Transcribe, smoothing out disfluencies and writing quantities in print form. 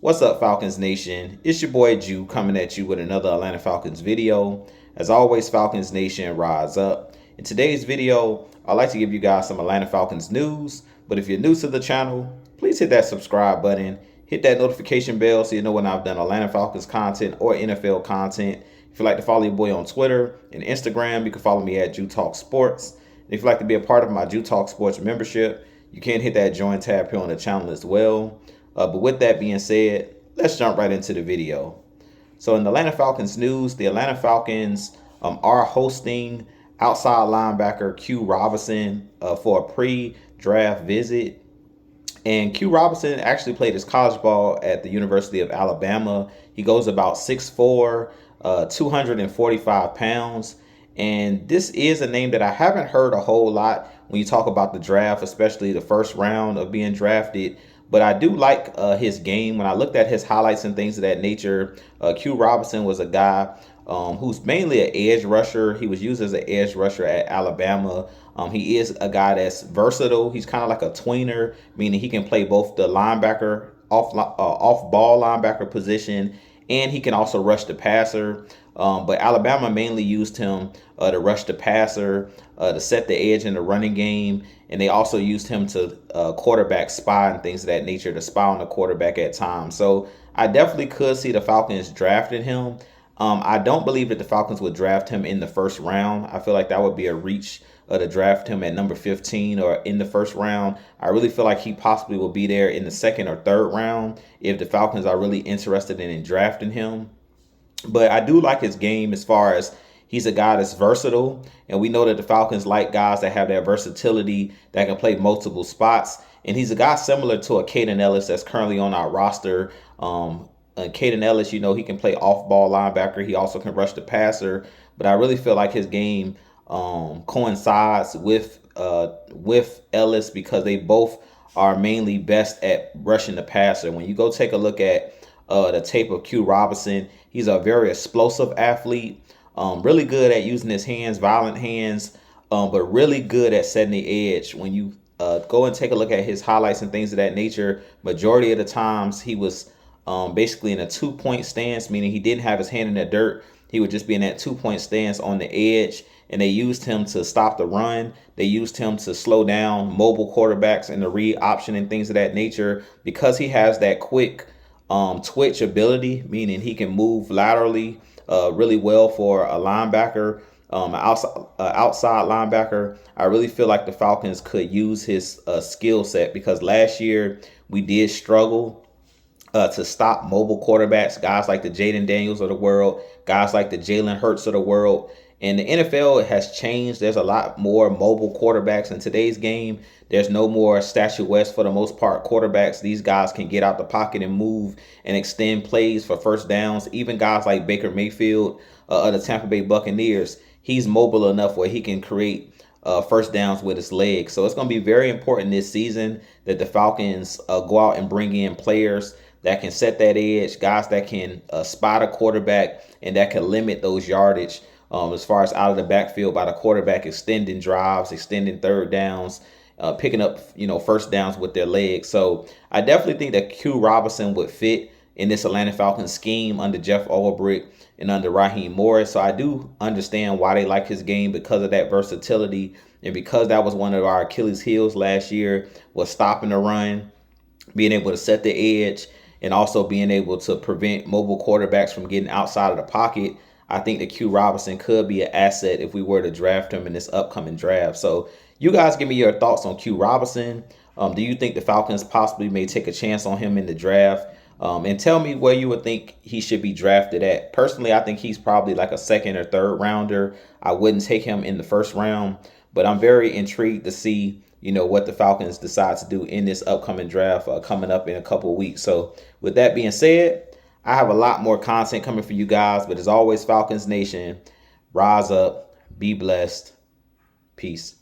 What's up, Falcons Nation? It's your boy Jew coming at you with another Atlanta Falcons video. As always, Falcons Nation, rise up. In today's video, I'd like to give you guys some Atlanta Falcons news. But if you're new to the channel, please hit that subscribe button. Hit that notification bell so you know when I've done Atlanta Falcons content or NFL content. If you'd like to follow your boy on Twitter and Instagram, you can follow me at Jew Talk Sports. And if you'd like to be a part of my Jew Talk Sports membership, you can hit that join tab here on the channel as well. But with that being said, let's jump right into the video. So in the Atlanta Falcons news, the Atlanta Falcons are hosting outside linebacker Q Robinson for a pre-draft visit. And Q Robinson actually played his college ball at the University of Alabama. He goes about 6'4", 245 pounds. And this is a name that I haven't heard a whole lot when you talk about the draft, especially the first round of being drafted. But I do like his game. When I looked at his highlights and things of that nature, Q Robinson was a guy who's mainly an edge rusher. He was used as an edge rusher at Alabama. He is a guy that's versatile. He's kind of like a tweener, meaning he can play both the linebacker, off-ball linebacker position, and he can also rush the passer. But Alabama mainly used him to rush the passer, to set the edge in the running game. And they also used him to quarterback spy and things of that nature, to spy on the quarterback at times. So I definitely could see the Falcons drafting him. I don't believe that the Falcons would draft him in the first round. I feel like that would be a reach to draft him at number 15 or in the first round. I really feel like he possibly will be there in the second or third round if the Falcons are really interested in drafting him. But I do like his game as far as he's a guy that's versatile. And we know that the Falcons like guys that have that versatility, that can play multiple spots. And he's a guy similar to a Caden Ellis that's currently on our roster. Caden Ellis, you know, he can play off-ball linebacker. He also can rush the passer. But I really feel like his game coincides with Ellis because they both are mainly best at rushing the passer. When you go take a look at the tape of Q Robinson, he's a very explosive athlete, really good at using his hands, violent hands, but really good at setting the edge. When you go and take a look at his highlights and things of that nature, majority of the times he was basically in a 2-point stance, meaning he didn't have his hand in the dirt. He would just be in that 2-point stance on the edge, and they used him to stop the run. They used him to slow down mobile quarterbacks in the read option and things of that nature because he has that quick twitch ability, meaning he can move laterally really well for a linebacker, outside linebacker. I really feel like the Falcons could use his skill set because last year we did struggle to stop mobile quarterbacks, guys like the Jaden Daniels of the world, guys like the Jalen Hurts of the world. And the NFL has changed. There's a lot more mobile quarterbacks in today's game. There's no more statuesque, for the most part, quarterbacks. These guys can get out the pocket and move and extend plays for first downs. Even guys like Baker Mayfield of the Tampa Bay Buccaneers, he's mobile enough where he can create first downs with his legs. So it's going to be very important this season that the Falcons go out and bring in players that can set that edge, guys that can spot a quarterback and that can limit those yardage as far as out of the backfield by the quarterback, extending drives, extending third downs, picking up, first downs with their legs. So I definitely think that Q Robinson would fit in this Atlanta Falcons scheme under Jeff Ulbrich and under Raheem Morris. So I do understand why they like his game because of that versatility and because that was one of our Achilles heels last year, was stopping the run, being able to set the edge, and also being able to prevent mobile quarterbacks from getting outside of the pocket. I think that Q Robinson could be an asset if we were to draft him in this upcoming draft. So you guys give me your thoughts on Q Robinson. Do you think the Falcons possibly may take a chance on him in the draft? And tell me where you would think he should be drafted at. Personally, I think he's probably like a second or third rounder. I wouldn't take him in the first round, but I'm very intrigued to see, what the Falcons decide to do in this upcoming draft coming up in a couple of weeks. So with that being said, I have a lot more content coming for you guys, but as always, Falcons Nation, rise up, be blessed, peace.